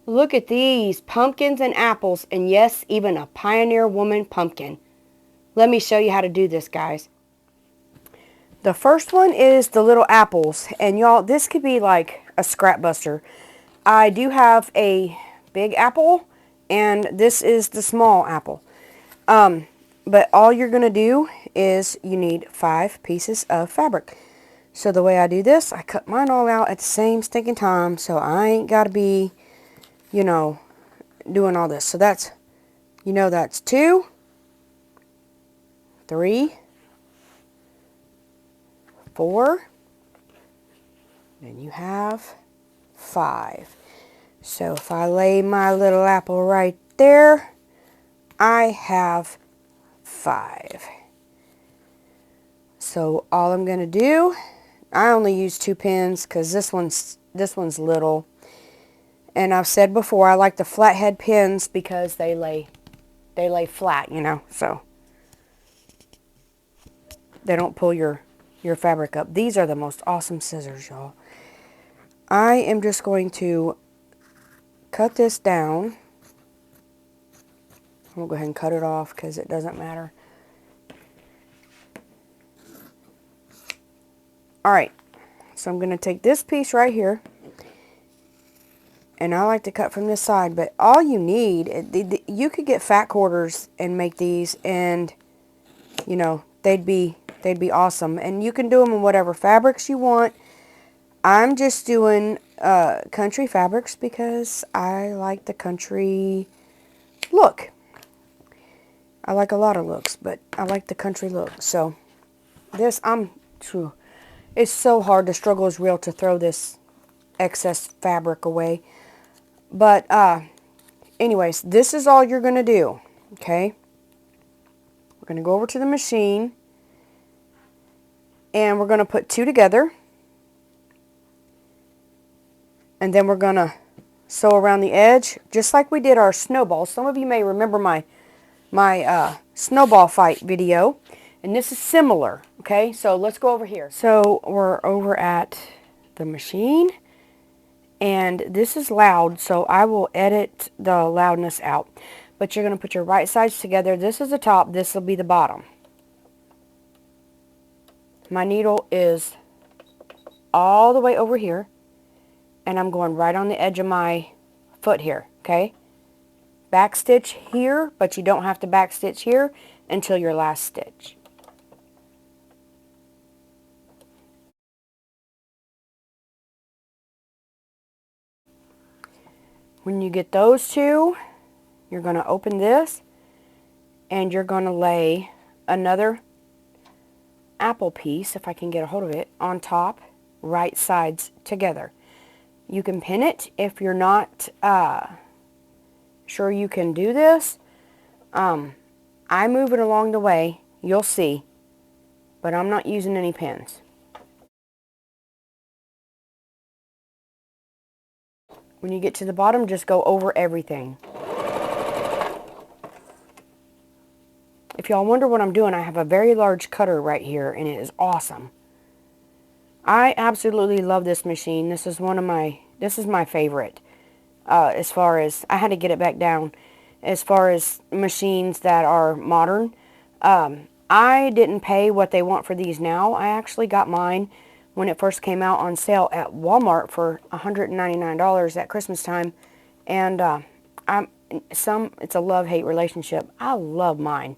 Look at these pumpkins and apples, and yes, even a Pioneer Woman pumpkin. Let me show you how to do this, guys. The first one is the little apples, and y'all, this could be like a scrap buster. I do have a big apple, and this is the small apple. But all you're going to do is you need 5 pieces of fabric. So the way I do this, I cut mine all out at the same stinking time, so I ain't got to be, you know, doing all this. So that's, that's 2, 3, 4, and you have 5. So if I lay my little apple right there, I have 5. So all I'm going to do, I only use 2 pins because this one's little. And I've said before, I like the flathead pins because they lay flat, so they don't pull your fabric up. These are the most awesome scissors, y'all. I am just going to cut this down. We'll go ahead and cut it off because it doesn't matter. Alright, so I'm going to take this piece right here. And I like to cut from this side, but all you need, you could get fat quarters and make these, and, they'd be awesome. And you can do them in whatever fabrics you want. I'm just doing country fabrics because I like the country look. I like a lot of looks, but I like the country look. So this, it's so hard. The struggle is real to throw this excess fabric away. But anyways, this is all you're going to do, okay? We're going to go over to the machine, and we're going to put 2 together. And then we're going to sew around the edge, just like we did our snowballs. Some of you may remember my snowball fight video, and this is similar, okay? So let's go over here. So we're over at the machine, and this is loud, so I will edit the loudness out. But you're going to put your right sides together. This is the top, this will be the bottom. My needle is all the way over here, and I'm going right on the edge of my foot here, okay? Back stitch here, but you don't have to back stitch here until your last stitch. When you get those 2, you're going to open this, and you're going to lay another apple piece, if I can get a hold of it, on top, right sides together. You can pin it if you're not sure you can do this. I move it along the way, you'll see, but I'm not using any pins. When you get to the bottom, just go over everything. If y'all wonder what I'm doing, I have a very large cutter right here, and it is awesome. I absolutely love this machine. This is my favorite. As far as, I had to get it back down, as far as machines that are modern. I didn't pay what they want for these now. I actually got mine when it first came out on sale at Walmart for $199 at Christmas time. And it's a love-hate relationship. I love mine.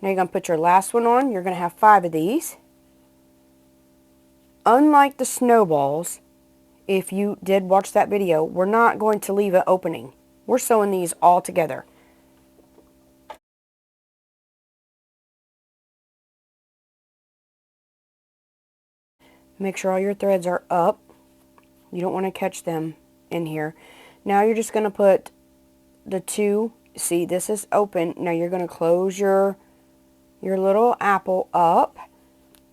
Now you're going to put your last one on. You're going to have 5 of these. Unlike the snowballs, if you did watch that video, we're not going to leave an opening. We're sewing these all together. Make sure all your threads are up. You don't want to catch them in here. Now you're just going to put the 2, see this is open. Now you're going to close your little apple up.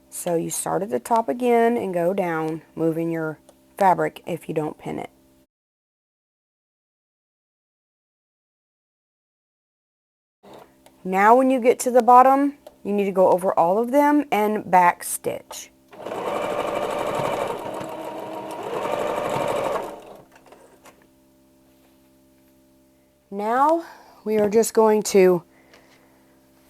So you start at the top again and go down, moving your fabric if you don't pin it. Now when you get to the bottom, You need to go over all of them and back stitch. Now we are just going to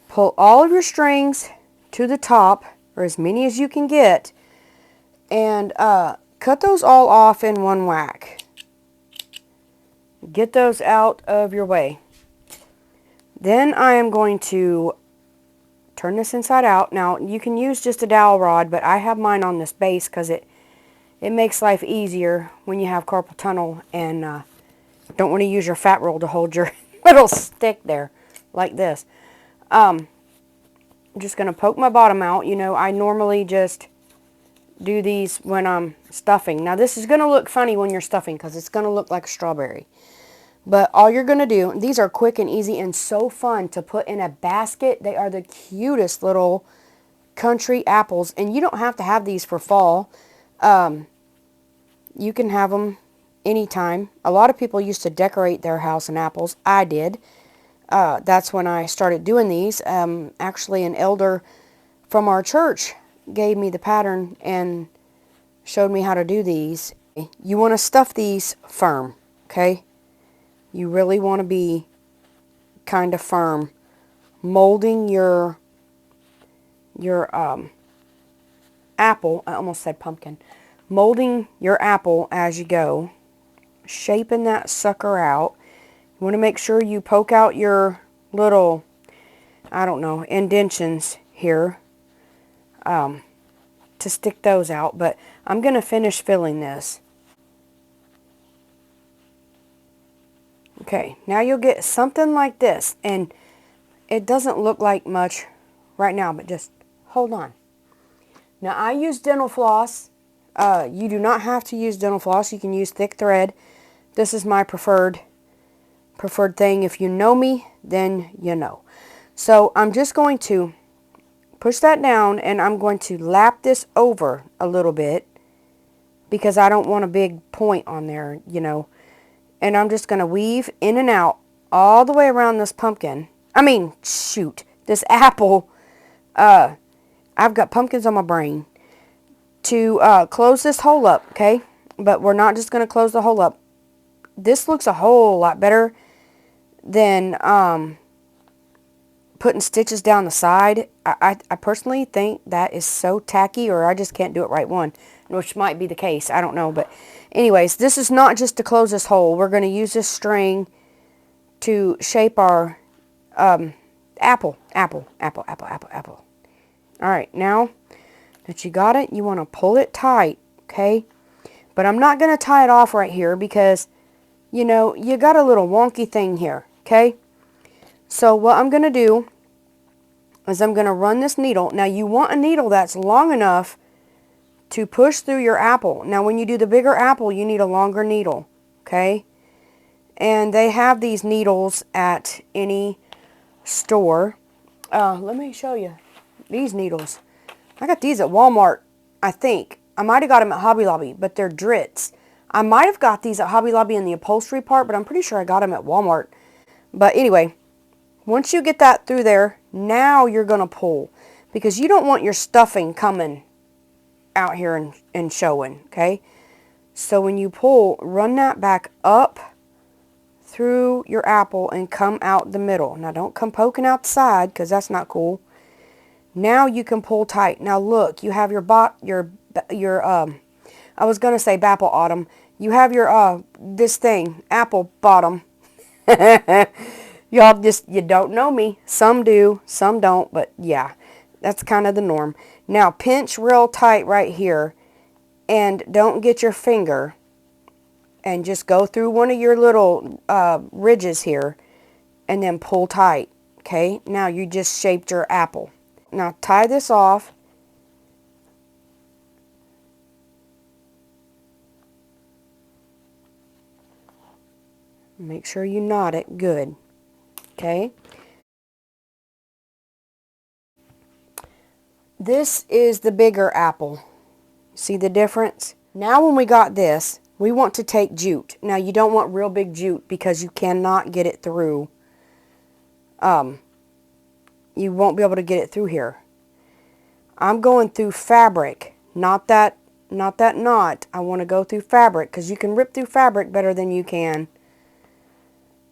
pull all of your strings to the top, or as many as you can get, and cut those all off in one whack. Get those out of your way. Then I am going to turn this inside out. Now you can use just a dowel rod, but I have mine on this base because it makes life easier when you have carpal tunnel and don't want to use your fat roll to hold your little stick there like this. I'm just going to poke my bottom out. You know, I normally just do these when I'm stuffing. Now this is going to look funny when you're stuffing because it's going to look like a strawberry. But all you're going to do, these are quick and easy and so fun to put in a basket. They are the cutest little country apples. And you don't have to have these for fall. You can have them anytime. A lot of people used to decorate their house in apples. I did. That's when I started doing these. Actually, an elder from our church gave me the pattern and showed me how to do these. You want to stuff these firm, okay? You really want to be kind of firm. Molding your apple, I almost said pumpkin. Molding your apple as you go. Shaping that sucker out. You want to make sure you poke out your little, I don't know, indentions here to stick those out. But I'm going to finish filling this. Okay, now you'll get something like this. And it doesn't look like much right now, but just hold on. Now I use dental floss. You do not have to use dental floss. You can use thick thread. This is my preferred thing. If you know me, then you know. So I'm just going to push that down and I'm going to lap this over a little bit because I don't want a big point on there, you know. And I'm just going to weave in and out all the way around this pumpkin. I mean, shoot, this apple. I've got pumpkins on my brain. To close this hole up, okay? But we're not just going to close the hole up. This looks a whole lot better than putting stitches down the side. I personally think that is so tacky, or I just can't do it right one, which might be the case. I don't know. But anyways, this is not just to close this hole. We're going to use this string to shape our apple. All right, now that you got it, you want to pull it tight, okay? But I'm not going to tie it off right here because, you know, you got a little wonky thing here, okay? So what I'm going to do is I'm going to run this needle. Now you want a needle that's long enough to push through your apple. Now when you do the bigger apple, you need a longer needle, okay? And they have these needles at any store. Let me show you these needles. I got these at Walmart, I think. I might have got them at Hobby Lobby, but they're Dritz. I might have got these at Hobby Lobby in the upholstery part, but I'm pretty sure I got them at Walmart. But anyway, once you get that through there, now you're going to pull. Because you don't want your stuffing coming out here and showing, okay? So when you pull, run that back up through your apple and come out the middle. Now don't come poking out the side because that's not cool. Now you can pull tight. Now look, you have your I was going to say Bapple Autumn. You have your, this thing, apple bottom. Y'all just, you don't know me. Some do, some don't, but yeah, that's kind of the norm. Now pinch real tight right here and don't get your finger and just go through one of your little ridges here and then pull tight. Okay, now you just shaped your apple. Now tie this off. Make sure you knot it good. Okay. This is the bigger apple. See the difference? Now when we got this, we want to take jute. Now you don't want real big jute because you cannot get it through you won't be able to get it through here. I'm going through fabric, not that knot. I want to go through fabric because you can rip through fabric better than you can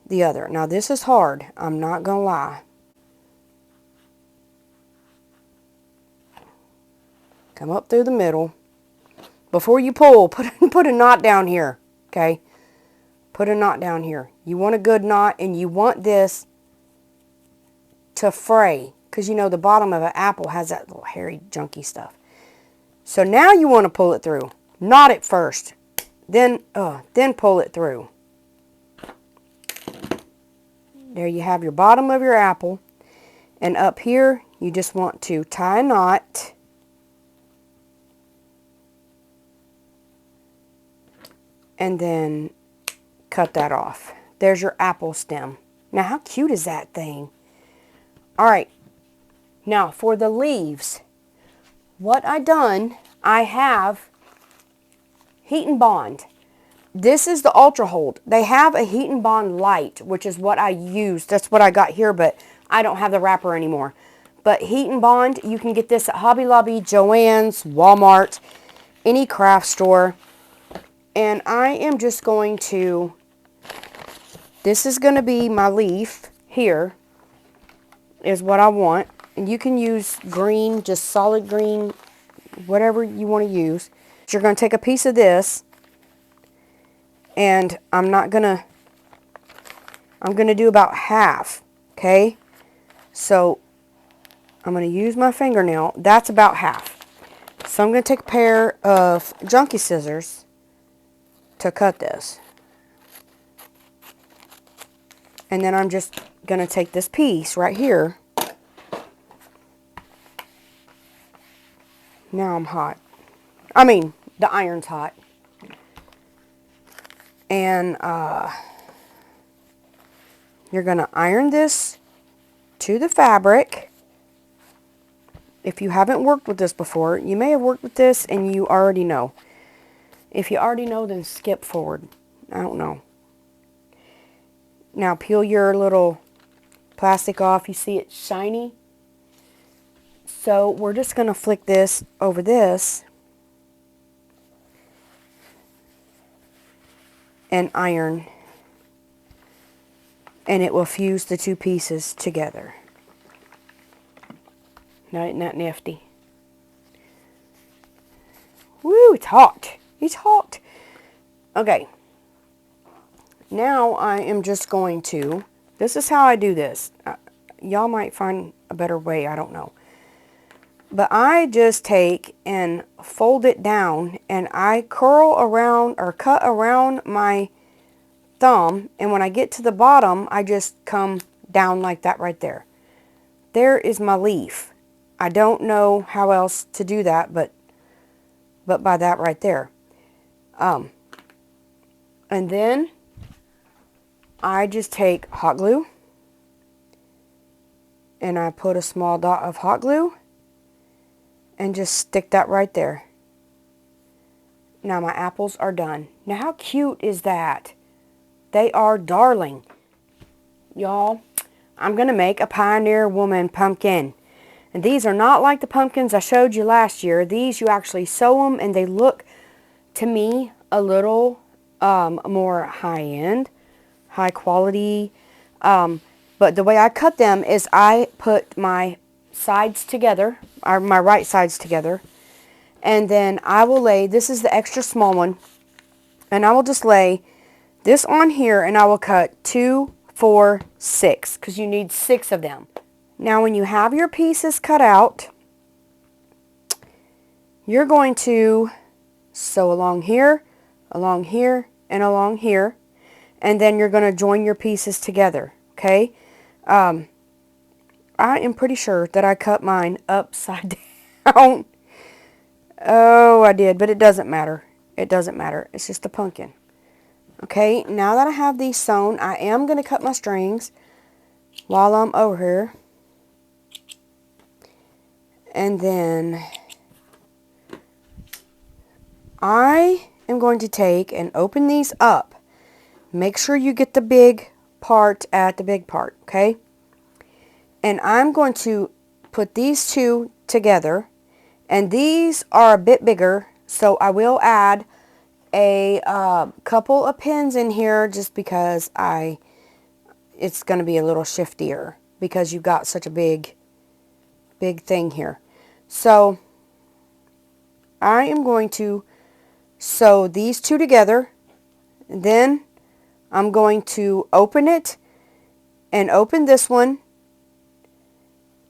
the other. Now this is hard, I'm not going to lie. Come up through the middle. Before you pull, put a knot down here, okay? Put a knot down here. You want a good knot, and you want this to fray, because you know the bottom of an apple has that little hairy, junky stuff. So now you want to pull it through. Knot it first, then pull it through. There you have your bottom of your apple, and up here you just want to tie a knot. And then cut that off. There's your apple stem. Now how cute is that thing? Alright, now for the leaves, what I have Heat and Bond. This is the Ultra Hold. They have a Heat and Bond Light, which is what I use. That's what I got here, but I don't have the wrapper anymore. But Heat and Bond, you can get this at Hobby Lobby, Joann's, Walmart, any craft store. And I am just going to, this is going to be my leaf here, is what I want. And you can use green, just solid green, whatever you want to use. You're going to take a piece of this, and I'm going to do about half, okay? So I'm going to use my fingernail. That's about half. So I'm going to take a pair of junky scissors to cut this. And then I'm just going to take this piece right here. Now I'm hot. I mean, the iron's hot. And you're going to iron this to the fabric. If you haven't worked with this before, you may have worked with this and you already know. If you already know, then skip forward. I don't know. Now peel your little plastic off. You see it's shiny. So we're just going to flick this over this and iron. And it will fuse the two pieces together. Now isn't that nifty? Woo, it's hot. It's hot. Okay. Now I am just going to, this is how I do this. Y'all might find a better way, I don't know. But I just take and fold it down, and I curl around or cut around my thumb, and when I get to the bottom, I just come down like that right there. There is my leaf. I don't know how else to do that, but by that right there. And then I just take hot glue, and I put a small dot of hot glue and just stick that right there. Now my apples are done. Now how cute is that? They are darling. Y'all, I'm going to make a Pioneer Woman pumpkin. And these are not like the pumpkins I showed you last year. These you actually sew them, and they look, to me, a little more high-end, high quality. But the way I cut them is I put my sides together, or my right sides together, and then I will lay, this is the extra small one, and I will just lay this on here, and I will cut 2, 4, 6, because you need 6 of them. Now when you have your pieces cut out, you're going to sew along here, and along here, and then you're going to join your pieces together, okay? I am pretty sure that I cut mine upside down. Oh, I did, but it doesn't matter. It doesn't matter. It's just a pumpkin. Okay, now that I have these sewn, I am going to cut my strings while I'm over here. And then I am going to take and open these up. Make sure you get the big part at the big part, okay? And I'm going to put these two together. And these are a bit bigger, so I will add a couple of pins in here just because it's going to be a little shiftier because you've got such a big thing here. So I am going to sew these two together. Then I'm going to open it and open this one.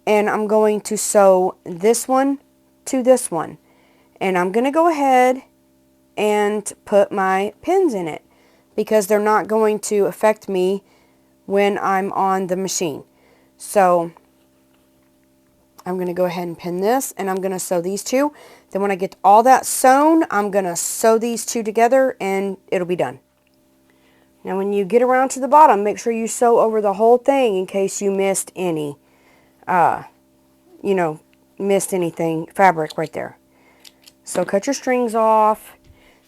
And I'm going to sew this one to this one. And I'm going to go ahead and put my pins in it because they're not going to affect me when I'm on the machine. So I'm going to go ahead and pin this, and I'm going to sew these two. Then when I get all that sewn, I'm going to sew these two together and it'll be done. Now when you get around to the bottom, make sure you sew over the whole thing in case you missed any, missed anything, fabric right there. So cut your strings off,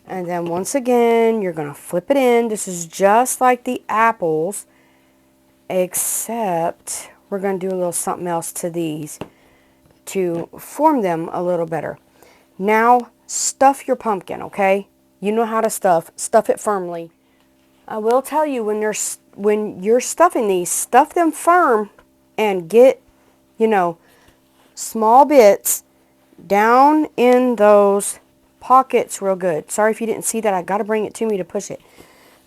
and then once again, you're going to flip it in. This is just like the apples, except we're going to do a little something else to these to form them a little better. Now, stuff your pumpkin, okay? You know how to stuff it firmly. I will tell you, when you're stuffing these, stuff them firm and get, small bits down in those pockets real good. Sorry if you didn't see that. I got to bring it to me to push it.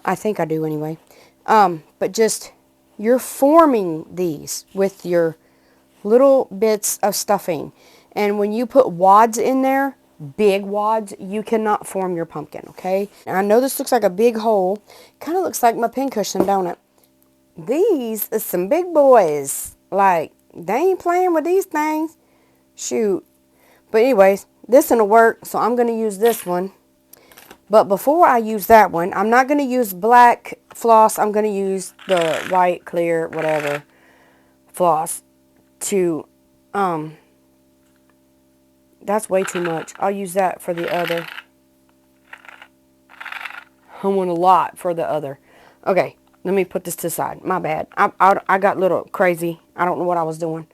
I think I do anyway. But just, you're forming these with your little bits of stuffing. And when you put wads in there, big wads, you cannot form your pumpkin, okay? Now, I know this looks like a big hole. Kind of looks like my pincushion, don't it? These is some big boys. Like, they ain't playing with these things. Shoot. But anyways, this one will work, so I'm going to use this one. But before I use that one, I'm not going to use black floss. I'm going to use the white, clear, whatever floss to, that's way too much. I'll use that for the other. I want a lot for the other. Okay, let me put this to the side. My bad. I got a little crazy. I don't know what I was doing.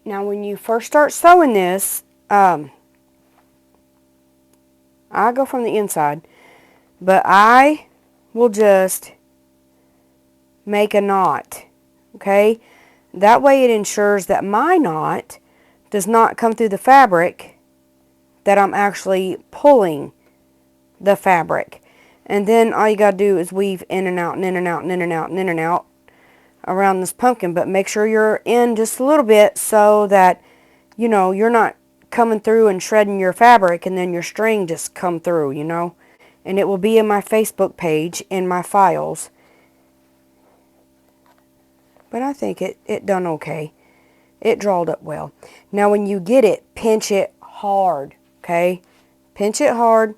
Now, when you first start sewing this, I go from the inside, but I will just make a knot, okay? That way it ensures that my knot does not come through the fabric, that I'm actually pulling the fabric. And then all you got to do is weave in and out and in and out and in and out and in and out around this pumpkin, but make sure you're in just a little bit so that, you're not coming through and shredding your fabric and then your string just come through, And it will be in my Facebook page in my files. But I think it done okay. It drawed up well. Now when you get it, pinch it hard, okay? Pinch it hard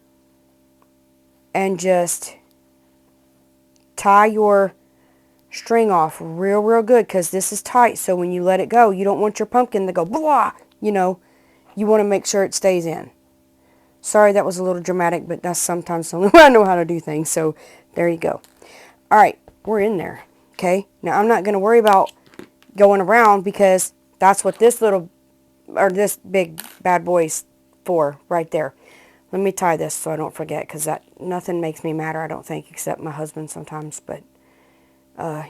and just tie your string off real good, because this is tight, so when you let it go, you don't want your pumpkin to go blah, you want to make sure it stays in. Sorry, that was a little dramatic, but that's sometimes the only way I know how to do things, so there you go. Alright, we're in there, okay? Now, I'm not going to worry about going around because that's what this big bad boy's for right there. Let me tie this so I don't forget, because nothing makes me madder, I don't think, except my husband sometimes, but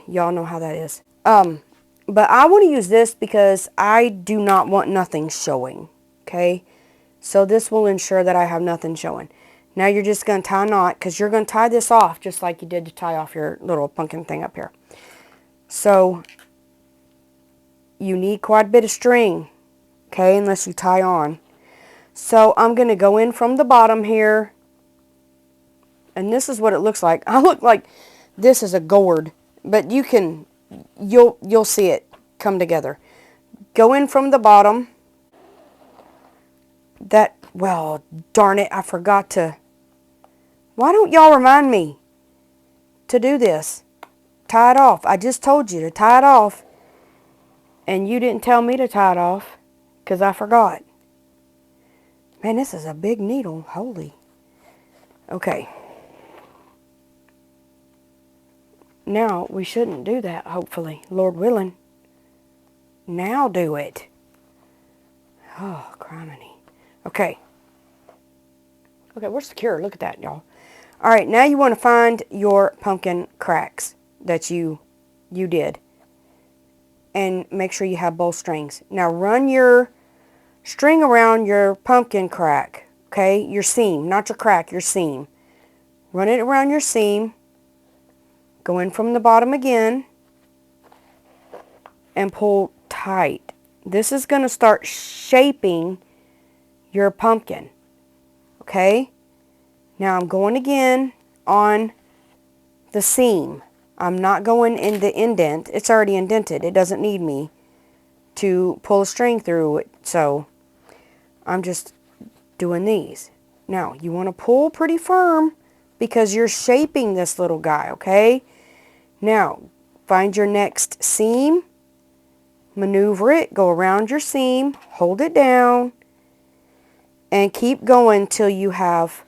y'all know how that is. But I want to use this because I do not want nothing showing, okay? So this will ensure that I have nothing showing. Now you're just going to tie a knot, because you're going to tie this off just like you did to tie off your little pumpkin thing up here. So you need quite a bit of string, okay, unless you tie on. So I'm going to go in from the bottom here, and this is what it looks like. I look like this is a gourd, but you'll see it come together. Go in from the bottom. Well, darn it, I forgot to. Why don't y'all remind me to do this? Tie it off. I just told you to tie it off, and you didn't tell me to tie it off because I forgot. Man, this is a big needle. Holy. Okay. Now, we shouldn't do that, hopefully. Lord willing. Now do it. Oh, criminy. Okay. Okay, we're secure. Look at that, y'all. All right, now you want to find your pumpkin cracks that you did. And make sure you have both strings. Now run your string around your pumpkin crack. Okay, your seam, not your crack, your seam. Run it around your seam. Go in from the bottom again. And pull tight. This is going to start shaping your pumpkin. Okay? Now I'm going again on the seam. I'm not going in the indent. It's already indented. It doesn't need me to pull a string through it. So I'm just doing these. Now you want to pull pretty firm because you're shaping this little guy, okay? Now find your next seam. Maneuver it, go around your seam, hold it down, and keep going till you have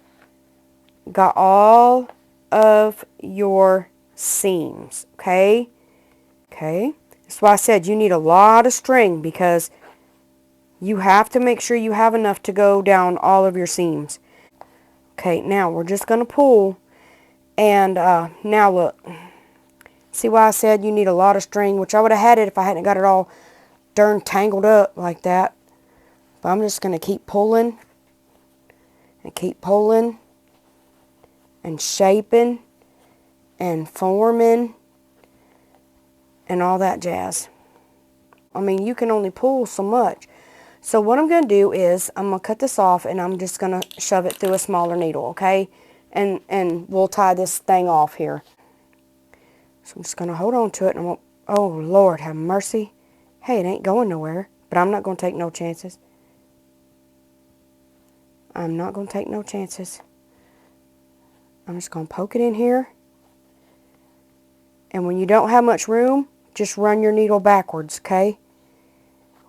got all of your seams, okay? Okay, that's why I said you need a lot of string because you have to make sure you have enough to go down all of your seams. Okay, now we're just going to pull, and now look. See why I said you need a lot of string, which I would have had it if I hadn't got it all darn tangled up like that. But I'm just going to keep pulling and keep pulling and shaping and forming and all that jazz. I mean, you can only pull so much. So what I'm going to do is I'm going to cut this off and I'm just going to shove it through a smaller needle, okay? And we'll tie this thing off here. So I'm just going to hold on to it, and I'm going to, oh, Lord, have mercy. Hey, it ain't going nowhere, but I'm not going to take no chances. I'm not going to take no chances. I'm just going to poke it in here. And when you don't have much room, just run your needle backwards, okay?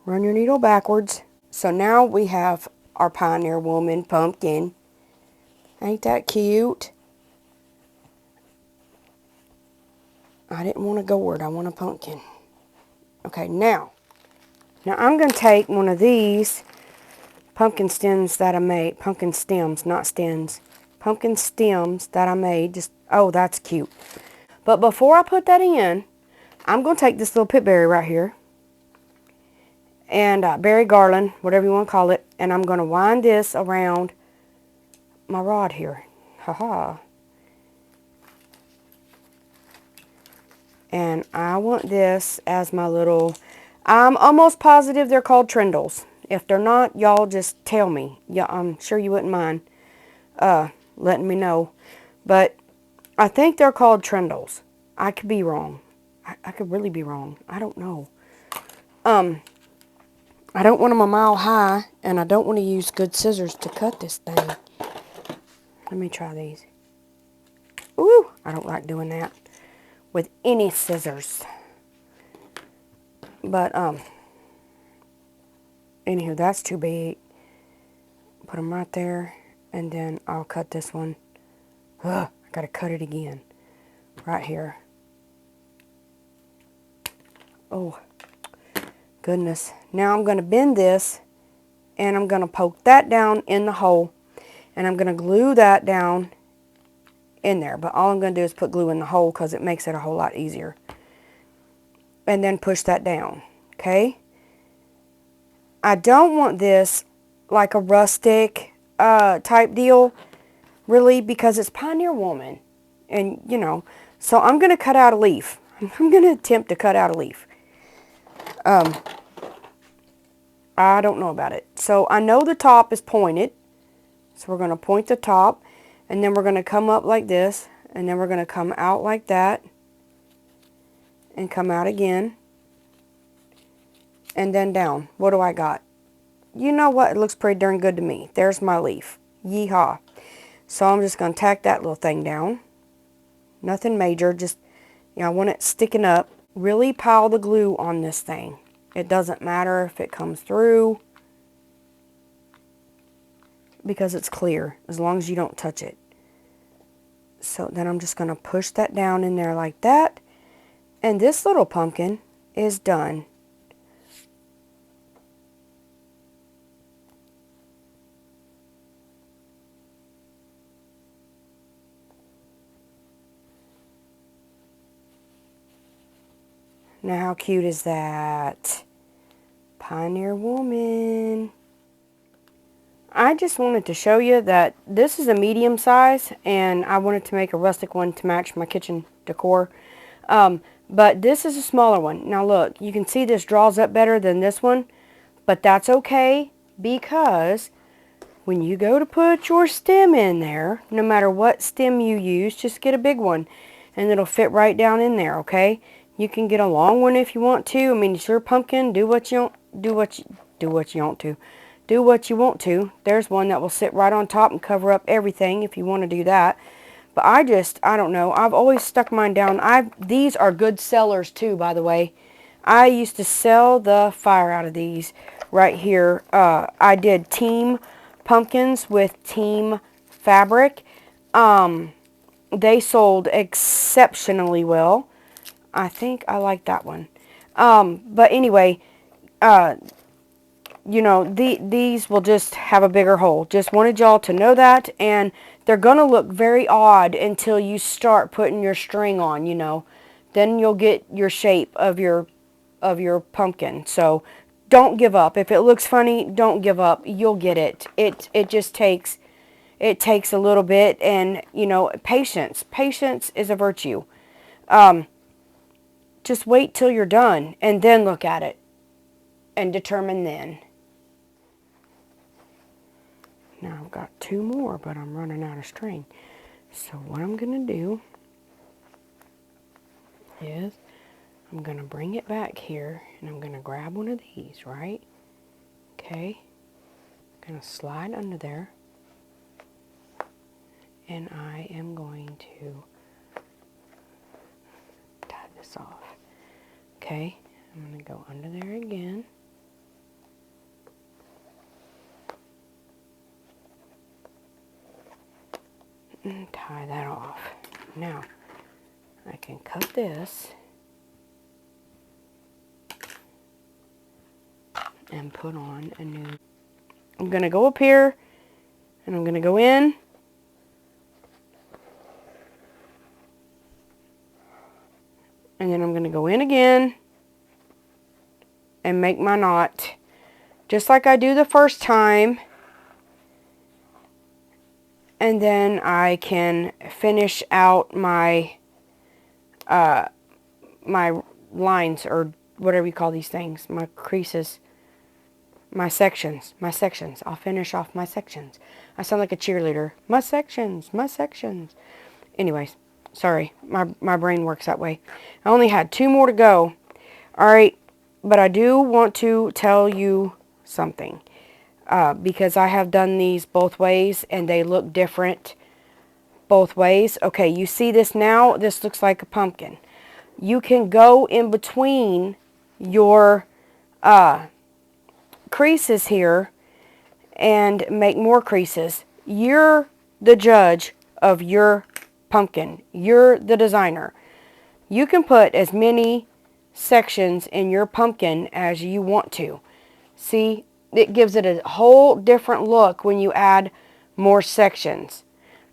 Run your needle backwards. So now we have our Pioneer Woman pumpkin. Ain't that cute? I didn't want a gourd, I want a pumpkin. Okay, now I'm going to take one of these pumpkin stems that I made. Pumpkin stems, not stems. Pumpkin stems that I made. Just, oh, that's cute. But before I put that in, I'm going to take this little pip berry right here. And berry garland, whatever you want to call it. And I'm going to wind this around my rod here. Haha. And I want this as my little, I'm almost positive they're called trindles. If they're not, y'all just tell me. Yeah, I'm sure you wouldn't mind letting me know. But I think they're called trindles. I could be wrong. I could really be wrong. I don't know. I don't want them a mile high, and I don't want to use good scissors to cut this thing. Let me try these. Ooh, I don't like doing that with any scissors. But, anywho, that's too big. Put them right there, and then I'll cut this one. Ugh, I gotta cut it again. Right here. Oh, goodness. Now I'm gonna bend this, and I'm gonna poke that down in the hole, and I'm gonna glue that down in there. But all I'm gonna do is put glue in the hole because it makes it a whole lot easier. And then push that down, okay? I don't want this like a rustic type deal, really, because it's Pioneer Woman. And, you know, so I'm going to cut out a leaf. I'm going to attempt to cut out a leaf. I don't know about it. So I know the top is pointed. So we're going to point the top. And then we're going to come up like this. And then we're going to come out like that. And come out again. And then down. What do I got? You know what? It looks pretty darn good to me. There's my leaf. Yeehaw. So I'm just going to tack that little thing down. Nothing major. Just, you know, I want it sticking up. Really pile the glue on this thing. It doesn't matter if it comes through, because it's clear, as long as you don't touch it. So then I'm just going to push that down in there like that. And this little pumpkin is done. Now how cute is that? Pioneer Woman. I just wanted to show you that this is a medium size, and I wanted to make a rustic one to match my kitchen decor. But this is a smaller one. Now look, you can see this draws up better than this one, but that's okay, because when you go to put your stem in there, no matter what stem you use, just get a big one and it'll fit right down in there, okay? You can get a long one if you want to. I mean, it's your pumpkin. Do what you want to. There's one that will sit right on top and cover up everything if you want to do that. But I don't know. I've always stuck mine down. These are good sellers too, by the way. I used to sell the fire out of these right here. I did team pumpkins with team fabric. They sold exceptionally well. I think I like that one. But anyway, you know, these will just have a bigger hole. Just wanted y'all to know that. And they're going to look very odd until you start putting your string on, you know. Then you'll get your shape of your pumpkin. So don't give up. If it looks funny, don't give up. You'll get it. It just takes a little bit, and you know, patience. Patience is a virtue. Just wait till you're done and then look at it and determine then. Now I've got 2 more, but I'm running out of string. So what I'm going to do is I'm going to bring it back here, and I'm going to grab one of these, right? Okay. I'm going to slide under there, and I am going to tie this off. Okay. I'm going to go under there again. And tie that off. Now, I can cut this and put on a new. I'm going to go up here, and I'm going to go in. And then I'm going to go in again and make my knot just like I do the first time. And then I can finish out my my lines, or whatever you call these things, my creases, my sections. I'll finish off my sections. I sound like a cheerleader. My sections. Anyways, sorry, my brain works that way. I only had 2 more to go. Alright, but I do want to tell you something. Because I have done these both ways, and they look different both ways. Okay, you see this now? This looks like a pumpkin. You can go in between your creases here and make more creases. You're the judge of your pumpkin. You're the designer. You can put as many sections in your pumpkin as you want to. See? It gives it a whole different look when you add more sections.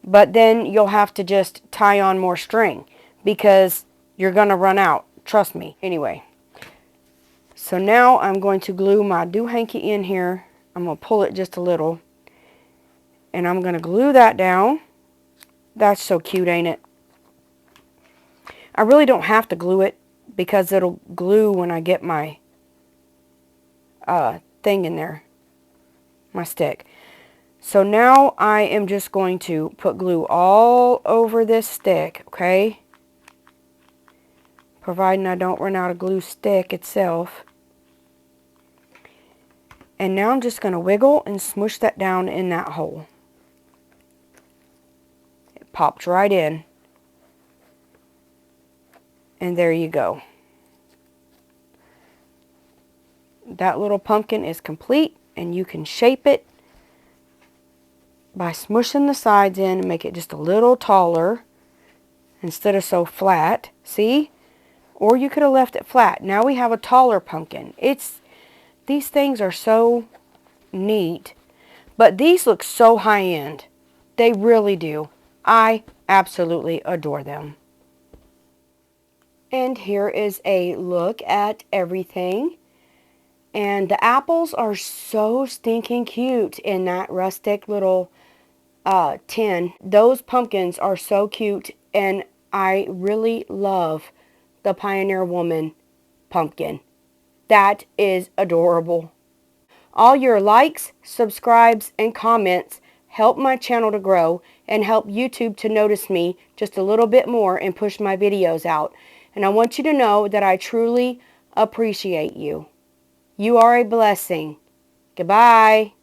But then you'll have to just tie on more string, because you're going to run out. Trust me. Anyway. So now I'm going to glue my doohickey in here. I'm going to pull it just a little. And I'm going to glue that down. That's so cute, ain't it? I really don't have to glue it, because it'll glue when I get my thing in there, my stick. So now I am just going to put glue all over this stick, okay? Providing I don't run out of glue stick itself. And now I'm just going to wiggle and smush that down in that hole. It popped right in. And there you go. That little pumpkin is complete, and you can shape it by smushing the sides in and make it just a little taller instead of so flat. See? Or you could have left it flat. Now we have a taller pumpkin. These things are so neat, but these look so high-end. They really do. I absolutely adore them. And here is a look at everything. And the apples are so stinking cute in that rustic little tin. Those pumpkins are so cute, and I really love the Pioneer Woman pumpkin. That is adorable. All your likes, subscribes, and comments help my channel to grow and help YouTube to notice me just a little bit more and push my videos out. And I want you to know that I truly appreciate you. You are a blessing. Goodbye.